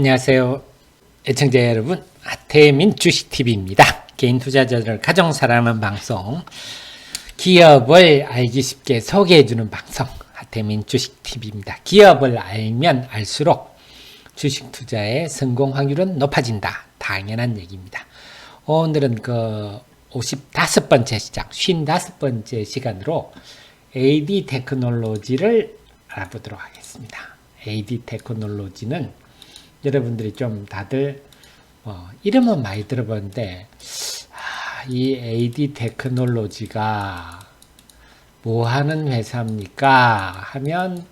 안녕하세요. 애청자 여러분, 하태민 주식TV입니다. 개인 투자자들을 가정 사랑하는 방송, 기업을 알기 쉽게 소개해주는 방송, 하태민 주식TV입니다. 기업을 알면 알수록 주식 투자의 성공 확률은 높아진다. 당연한 얘기입니다. 오늘은 55번째 시장, 55번째 시간으로 AD 테크놀로지를 알아보도록 하겠습니다. AD 테크놀로지는 여러분들이 좀 다들 이름은 많이 들어봤는데 이 AD 테크놀로지가 뭐 하는 회사입니까? 하면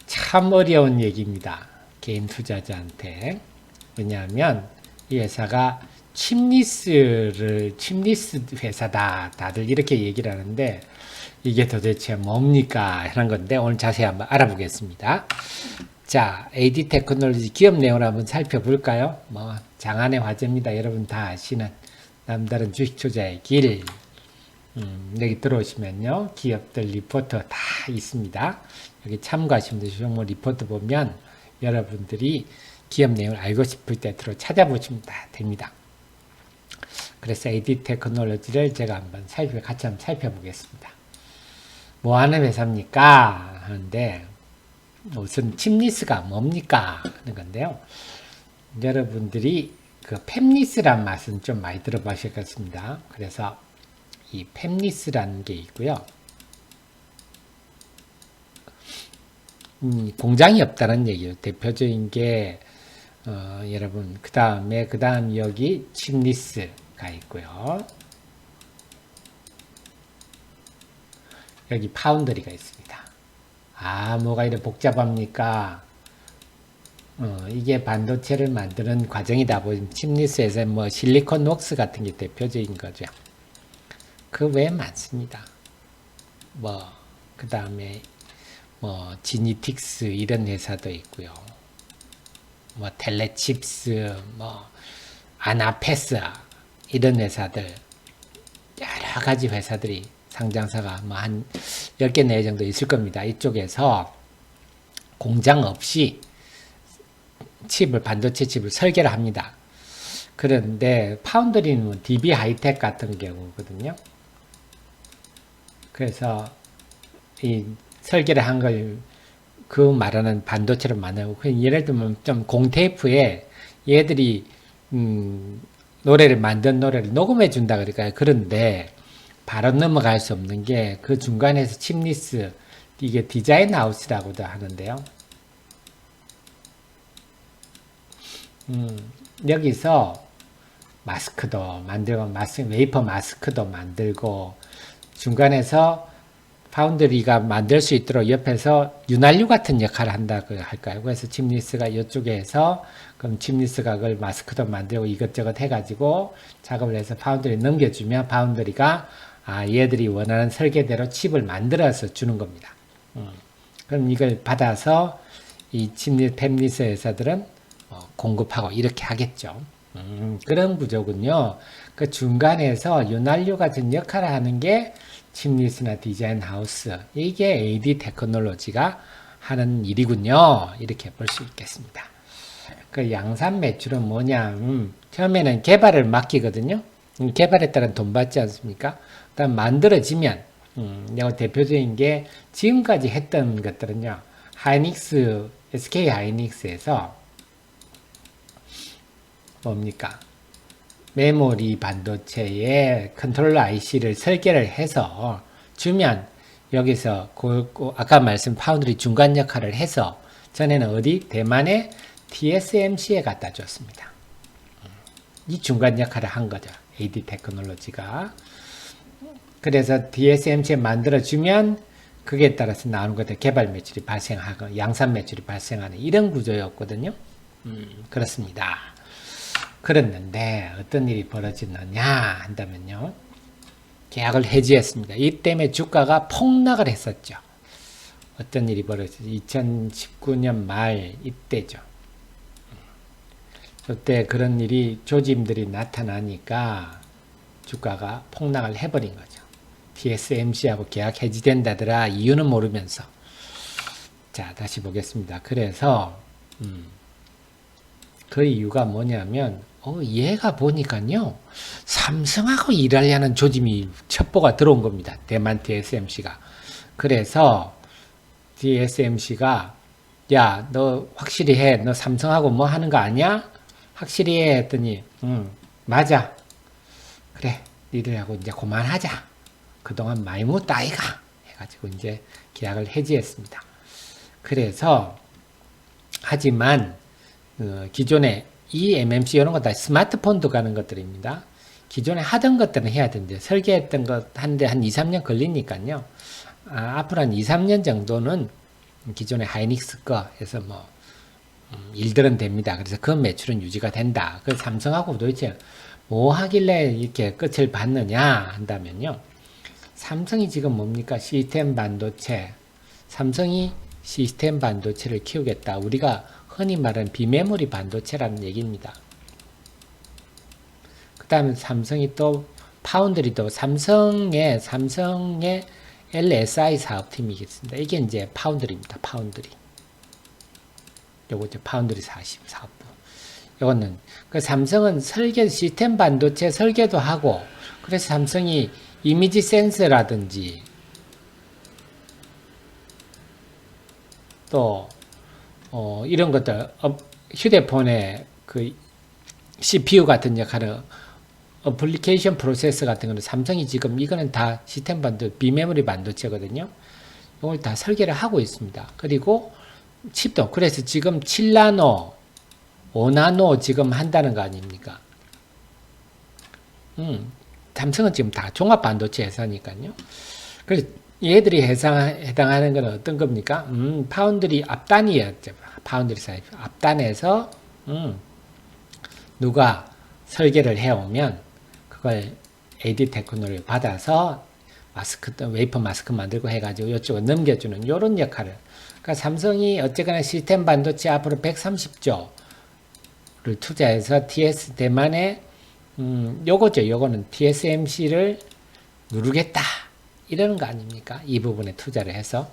참 어려운 얘기입니다. 개인 투자자한테. 왜냐하면 이 회사가 칩리스 회사다. 다들 이렇게 얘기를 하는데 이게 도대체 뭡니까? 하는 건데 오늘 자세히 한번 알아보겠습니다. 자, AD 테크놀로지 기업 내용을 한번 살펴볼까요? 장안의 화제입니다. 여러분 다 아시는 남다른 주식 투자의 길. 여기 들어오시면요. 기업들 리포트 다 있습니다. 여기 참고하시면 되시고, 리포트 보면 여러분들이 기업 내용을 알고 싶을 때 찾아보시면 다 됩니다. 그래서 AD 테크놀로지를 제가 한번 같이 한번 살펴보겠습니다. 뭐 하는 회사입니까? 하는데, 우선 칩리스가 뭡니까? 하는 건데요. 여러분들이 팹리스란 맛은 좀 많이 들어보셨겠습니다. 그래서 이 팹리스라는 게 있고요. 공장이 없다는 얘기예요. 대표적인 게 여러분 그 다음 여기 칩리스가 있고요. 여기 파운드리가 있습니다. 뭐가 이렇게 복잡합니까? 이게 반도체를 만드는 과정이다 보니 칩리스에서 실리콘 웍스 같은 게 대표적인 거죠. 그 외에 많습니다. 그 다음에 지니틱스 이런 회사도 있고요. 텔레칩스, 아나페스 이런 회사들 여러 가지 회사들이 상장사가 한 10개 내외 정도 있을 겁니다. 이쪽에서 공장 없이 반도체 칩을 설계를 합니다. 그런데 파운드리는 DB 하이텍 같은 경우거든요. 그래서 이 설계를 한 걸 말하는 반도체를 만들고, 예를 들면 좀 공테이프에 얘들이 만든 노래를 녹음해 준다 그럴까요? 그런데 바로 넘어갈 수 없는 게 그 중간에서 칩리스, 이게 디자인 하우스라고도 하는데요. 여기서 마스크도 만들고, 웨이퍼 마스크도 만들고, 중간에서 파운드리가 만들 수 있도록 옆에서 윤활유 같은 역할을 한다고 할까요? 그래서 칩리스가 이쪽에서, 그럼 칩리스가 그걸 마스크도 만들고 이것저것 해가지고 작업을 해서 파운드리 넘겨주면 파운드리가 얘들이 원하는 설계대로 칩을 만들어서 주는 겁니다. 그럼 이걸 받아서 이 팹리스 회사들은 공급하고 이렇게 하겠죠. 그런 구조군요. 그 중간에서 윤활유 같은 역할을 하는 게 칩리스나 디자인 하우스, 이게 AD 테크놀로지가 하는 일이군요. 이렇게 볼 수 있겠습니다. 그 양산 매출은 뭐냐? 처음에는 개발을 맡기거든요. 개발에 따른 돈 받지 않습니까? 그다음 만들어지면 대표적인 게 지금까지 했던 것들은요. SK 하이닉스에서 뭡니까? 메모리 반도체에 컨트롤러 IC를 설계를 해서 주면 여기서 아까 말씀 파운드리 중간 역할을 해서 전에는 대만의 TSMC에 갖다 줬습니다. 이 중간 역할을 한 거죠. AD 테크놀로지가. 그래서 TSMC에 만들어주면 그게 따라서 나오는 것들 개발 매출이 발생하고 양산 매출이 발생하는 이런 구조였거든요. 그렇습니다. 그랬는데 어떤 일이 벌어지느냐 한다면요. 계약을 해지했습니다. 이 때문에 주가가 폭락을 했었죠. 어떤 일이 벌어지죠? 2019년 말 이때죠. 그때 그런 일이 조짐들이 나타나니까 주가가 폭락을 해버린 거죠. TSMC하고 계약 해지된다더라. 이유는 모르면서. 자, 다시 보겠습니다. 그래서 그 이유가 뭐냐면 얘가 보니까요 삼성하고 일하려는 조짐이 첩보가 들어온 겁니다. 대만 TSMC가. 그래서 TSMC가 야, 너 확실히 해. 너 삼성하고 뭐 하는 거 아니야? 확실히 해. 했더니 맞아. 그래, 니들하고 이제 그만하자. 그동안 많이 묻다 아이가 해가지고 이제 계약을 해지했습니다. 그래서 하지만 기존에 이 MMC 이런 거 다 스마트폰도 가는 것들입니다. 기존에 하던 것들은 해야 되는데 설계했던 것 하는데 한 2, 3년 걸리니까요. 앞으로 한 2, 3년 정도는 기존의 하이닉스 거에서 뭐 일들은 됩니다. 그래서 그 매출은 유지가 된다. 그 삼성하고 도대체 뭐 하길래 이렇게 끝을 봤느냐 한다면요. 삼성이 지금 뭡니까? 시스템 반도체. 삼성이 시스템 반도체를 키우겠다. 우리가 흔히 말하는 비메모리 반도체라는 얘기입니다. 그 다음에 삼성이 또 파운드리도 삼성의 LSI 사업팀이 있습니다. 이게 이제 파운드리입니다. 파운드리. 요거 이제 파운드리 40 사업부. 요거는 그 삼성은 설계 시스템 반도체 설계도 하고 그래서 삼성이 이미지 센서라든지 또 이런 것들 휴대폰의 그 CPU 같은 역할을 어플리케이션 프로세서 같은 거는 삼성이 지금 이거는 다 시스템 반도 비메모리 반도체거든요. 이걸 다 설계를 하고 있습니다. 그리고 칩도 그래서 지금 7나노, 5나노 지금 한다는 거 아닙니까? 삼성은 지금 다 종합 반도체 회사니까요. 그래서 얘들이 해당하는 건 어떤 겁니까? 파운드리 앞단이었죠. 파운드리 사이트 앞단에서 누가 설계를 해오면 그걸 AD 테크놀로지를 받아서 마스크, 웨이퍼 마스크 만들고 해가지고 이쪽으로 넘겨주는 이런 역할을. 그러니까 삼성이 어쨌거나 시스템 반도체 앞으로 130조를 투자해서 TS 대만에 요거죠. 요거는 TSMC를 누르겠다. 이러는 거 아닙니까? 이 부분에 투자를 해서.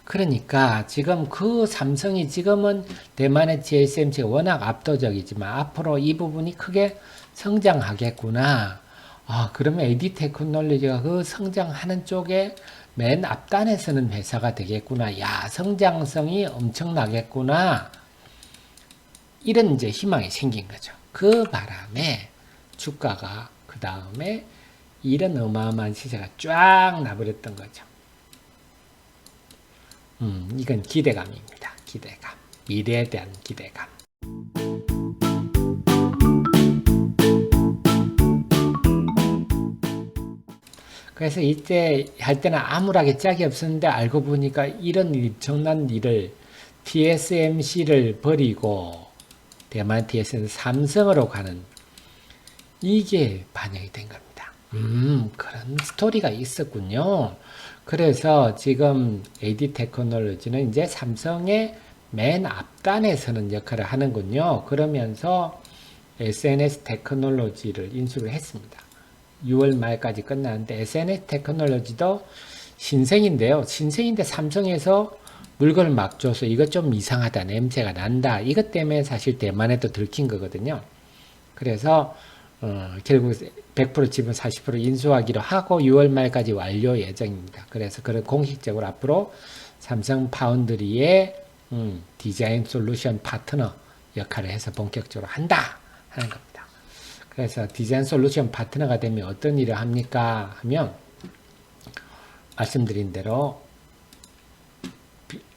그러니까 지금 그 삼성이 지금은 대만의 TSMC가 워낙 압도적이지만 앞으로 이 부분이 크게 성장하겠구나. 그러면 AD 테크놀로지가 그 성장하는 쪽에 맨 앞단에 서는 회사가 되겠구나. 야, 성장성이 엄청나겠구나. 이런 이제 희망이 생긴 거죠. 그 바람에 주가가 그 다음에 이런 어마어마한 시세가 쫙 나버렸던 거죠. 이건 기대감입니다. 기대감. 미래에 대한 기대감. 그래서 이때 할 때는 암울하게 짝이 없었는데 알고 보니까 이런 엄청난 일을 TSMC를 버리고 대만 TSMC 삼성으로 가는 이게 반영이 된 겁니다. 그런 스토리가 있었군요. 그래서 지금 AD 테크놀로지는 이제 삼성의 맨 앞단에 서는 역할을 하는군요. 그러면서 SNS 테크놀로지를 인수를 했습니다. 6월 말까지 끝나는데 SNS 테크놀로지도 신생인데요. 신생인데 삼성에서 물건을 막 줘서 이것 좀 이상하다, 냄새가 난다. 이것 때문에 사실 대만에도 들킨 거거든요. 그래서 결국 100% 지분 40% 인수하기로 하고 6월 말까지 완료 예정입니다. 그래서 그런 공식적으로 앞으로 삼성 파운드리의 디자인 솔루션 파트너 역할을 해서 본격적으로 한다 하는 겁니다. 그래서 디자인 솔루션 파트너가 되면 어떤 일을 합니까? 하면 말씀드린 대로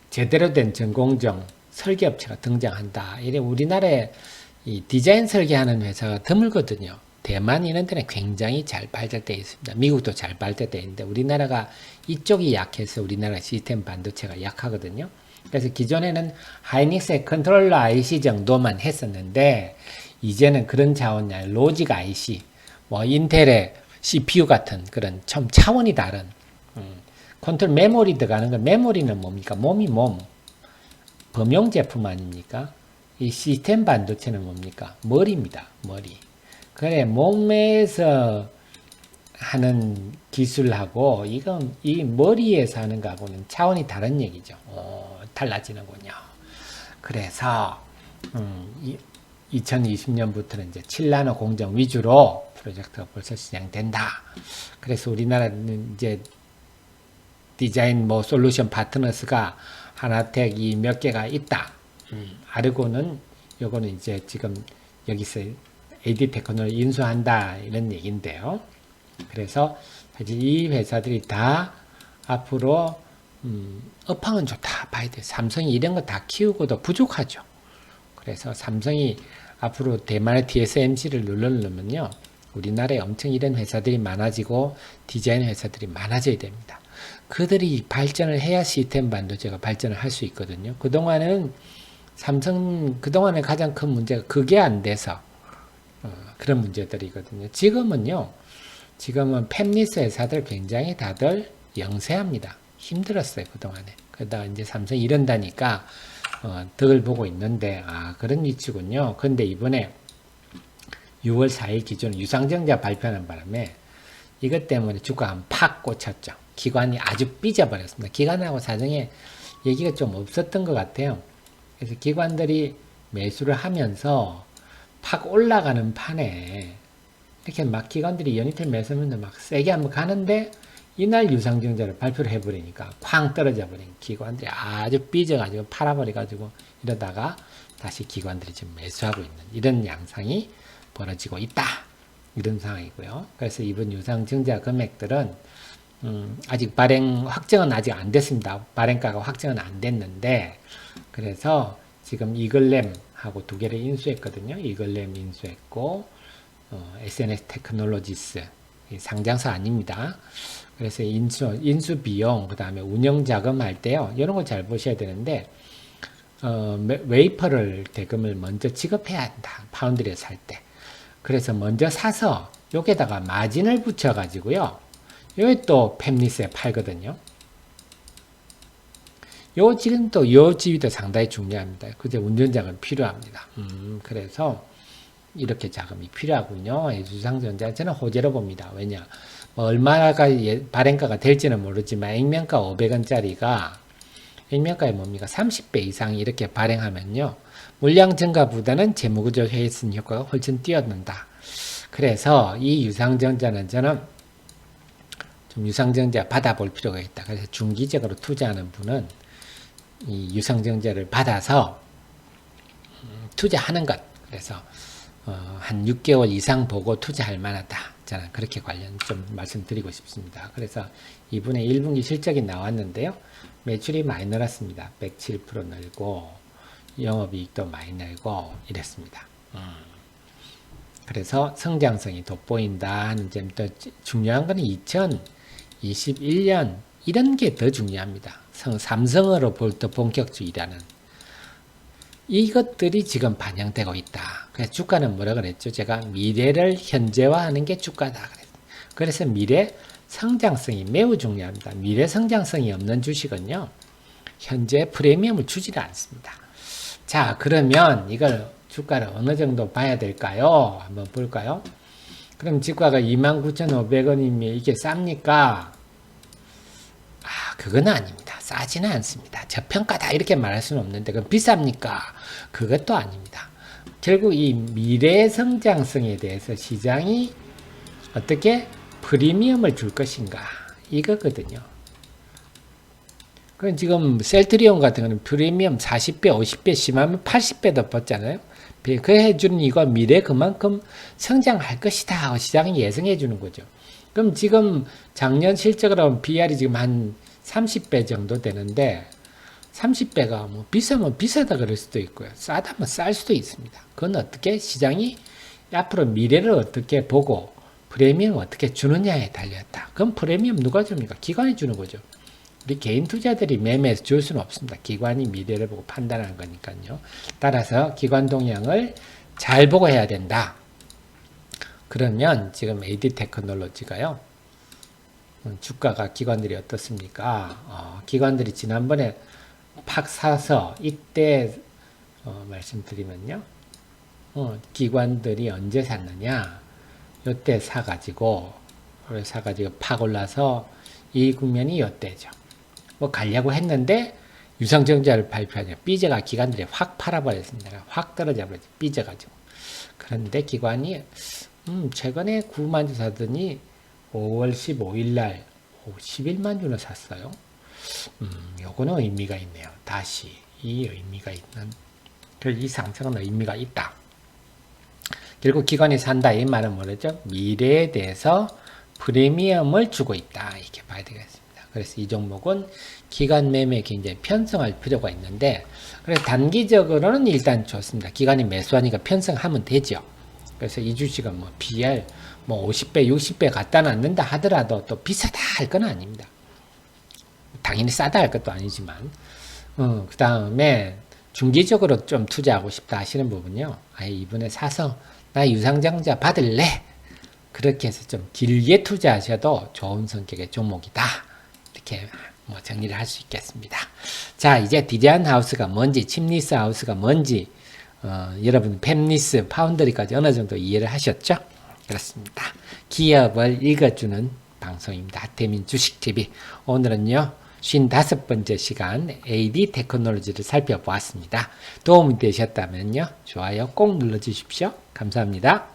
제대로 된 전공정 설계업체가 등장한다. 이래 우리나라에 이 디자인 설계하는 회사가 드물거든요. 대만 이런 데는 굉장히 잘 발달되어 있습니다. 미국도 잘 발달되어 있는데 우리나라가 이쪽이 약해서 우리나라 시스템 반도체가 약하거든요. 그래서 기존에는 하이닉스의 컨트롤러 IC 정도만 했었는데 이제는 그런 차원이 아니라 로직 IC, 뭐 인텔의 CPU 같은 그런 좀 차원이 다른 컨트롤 메모리 들어가는 건 메모리는 뭡니까? 몸이 몸. 범용 제품 아닙니까? 이 시스템 반도체는 뭡니까? 머리입니다. 머리. 그래, 몸에서 하는 기술하고 이건 이 머리에서 하는 거하고는 차원이 다른 얘기죠. 달라지는군요. 그래서 2020년부터는 이제 7나노 공정 위주로 프로젝트가 벌써 진행된다. 그래서 우리나라는 이제 디자인 솔루션 파트너스가 하나텍 이 몇 개가 있다. 아르고는 요거는 이제 지금 여기서 AD 테크놀로지 인수한다 이런 얘기인데요. 그래서 사실 이 회사들이 다 앞으로 업황은 좋다 봐야 돼요. 삼성이 이런 거 다 키우고도 부족하죠. 그래서 삼성이 앞으로 대만의 TSMC를 누르면요, 우리나라에 엄청 이런 회사들이 많아지고 디자인 회사들이 많아져야 됩니다. 그들이 발전을 해야 시스템 반도체가 발전을 할 수 있거든요. 그동안은 그동안의 가장 큰 문제가 그게 안 돼서 그런 문제들이거든요. 지금은 팹리스 회사들 굉장히 다들 영세합니다. 힘들었어요, 그동안에. 그러다가 이제 삼성이 이런다니까 덕을 보고 있는데, 그런 위치군요. 근데 이번에 6월 4일 기준 유상증자 발표하는 바람에 이것 때문에 주가가 팍 꽂혔죠. 기관이 아주 삐져버렸습니다. 기관하고 사정에 얘기가 좀 없었던 것 같아요. 그래서 기관들이 매수를 하면서 팍 올라가는 판에 이렇게 막 기관들이 연이틀 매수하면서 막 세게 한번 가는데 이날 유상증자를 발표를 해버리니까 쾅 떨어져 버린 기관들이 아주 삐져가지고 팔아버려가지고 이러다가 다시 기관들이 지금 매수하고 있는 이런 양상이 벌어지고 있다. 이런 상황이고요. 그래서 이번 유상증자 금액들은 아직 확정은 아직 안 됐습니다. 발행가가 확정은 안 됐는데, 그래서 지금 이글램하고 두 개를 인수했거든요. 이글램 인수했고, SNS 테크놀로지스 상장사 아닙니다. 그래서 인수 비용, 그 다음에 운영 자금 할 때요, 이런 거 잘 보셔야 되는데, 웨이퍼를 대금을 먼저 지급해야 한다. 파운드리에 살 때. 그래서 먼저 사서 여기에다가 마진을 붙여가지고요, 여기 또 팹리스에 팔거든요. 지금 또 지위도 상당히 중요합니다. 그제 운전자금 필요합니다. 그래서 이렇게 자금이 필요하군요. 유상증자 저는 호재로 봅니다. 왜냐, 얼마가 발행가가 될지는 모르지만 액면가 500원짜리가 액면가에 뭡니까? 30배 이상 이렇게 발행하면요, 물량 증가보다는 재무구조 회선 효과가 훨씬 뛰어든다. 그래서 이 유상증자는 저는 좀 유상증자 받아볼 필요가 있다. 그래서 중기적으로 투자하는 분은 이 유상증자를 받아서 투자하는 것. 그래서 한 6개월 이상 보고 투자할 만하다. 저는 그렇게 관련 좀 말씀드리고 싶습니다. 그래서 이분의 1분기 실적이 나왔는데요. 매출이 많이 늘었습니다. 107% 늘고 영업이익도 많이 늘고 이랬습니다. 그래서 성장성이 돋보인다 하는 점. 또 중요한 것은 2021년 이런 게 더 중요합니다. 삼성으로 더 본격적이라는 이것들이 지금 반영되고 있다. 그래서 주가는 뭐라 그랬죠? 제가 미래를 현재화하는 게 주가다 그랬어요. 그래서 미래 성장성이 매우 중요합니다. 미래 성장성이 없는 주식은요, 현재 프리미엄을 주지를 않습니다. 자, 그러면 이걸 주가를 어느 정도 봐야 될까요? 한번 볼까요? 그럼 주가가 29,500원이면 이게 쌉니까? 그건 아닙니다. 싸지는 않습니다. 저평가다 이렇게 말할 수는 없는데, 그럼 비쌉니까? 그것도 아닙니다. 결국 이 미래 성장성에 대해서 시장이 어떻게 프리미엄을 줄 것인가, 이거거든요. 그럼 지금 셀트리온 같은 거는 프리미엄 40배, 50배, 심하면 80배도 받잖아요. 그 해주는 이거 미래 그만큼 성장할 것이다 하고 시장이 예상해 주는 거죠. 그럼 지금 작년 실적으로 하면 BR이 지금 한 30배 정도 되는데, 30배가 뭐 비싸면 비싸다 그럴 수도 있고요. 싸다면 쌀 수도 있습니다. 그건 어떻게 시장이 앞으로 미래를 어떻게 보고 프리미엄 어떻게 주느냐에 달렸다. 그럼 프리미엄 누가 줍니까? 기관이 주는 거죠. 우리 개인 투자들이 매매해서 줄 수는 없습니다. 기관이 미래를 보고 판단하는 거니까요. 따라서 기관 동향을 잘 보고 해야 된다. 그러면 지금 AD 테크놀로지가요, 주가가 기관들이 어떻습니까? 기관들이 지난번에 팍 사서 이때 말씀드리면요, 기관들이 언제 샀느냐, 요때 사가지고 팍 올라서 이 국면이 요때죠. 뭐 가려고 했는데 유상증자를 발표하냐, 삐져가 기관들이 확 팔아버렸습니다. 확 떨어져 버렸죠. 삐져가지고. 그런데 기관이 최근에 9만 주 사더니 5월 15일 날 11만 주나 샀어요. 요거는 의미가 있네요. 다시 이 의미가 있는 이 상승은 의미가 있다. 결국 기관이 산다 이 말은 뭐죠? 미래에 대해서 프리미엄을 주고 있다 이렇게 봐야 되겠습니다. 그래서 이 종목은 기관 매매에 굉장히 편성할 필요가 있는데 그래서 단기적으로는 일단 좋습니다. 기관이 매수하니까 편성하면 되죠. 그래서 이 주식은 뭐 PL 뭐 50배, 60배 갖다 놨는다 하더라도 또 비싸다 할 건 아닙니다. 당연히 싸다 할 것도 아니지만 그 다음에 중기적으로 좀 투자하고 싶다 하시는 부분요. 아예 이번에 사서 나 유상증자 받을래. 그렇게 해서 좀 길게 투자하셔도 좋은 성격의 종목이다. 이렇게 뭐 정리를 할 수 있겠습니다. 자, 이제 디자인 하우스가 뭔지, 침리스 하우스가 뭔지, 여러분 팹리스, 파운드리까지 어느 정도 이해를 하셨죠? 그렇습니다. 기업을 읽어주는 방송입니다. 하태민 주식TV. 오늘은요, 55번째 시간 AD 테크놀로지를 살펴보았습니다. 도움이 되셨다면요, 좋아요 꼭 눌러주십시오. 감사합니다.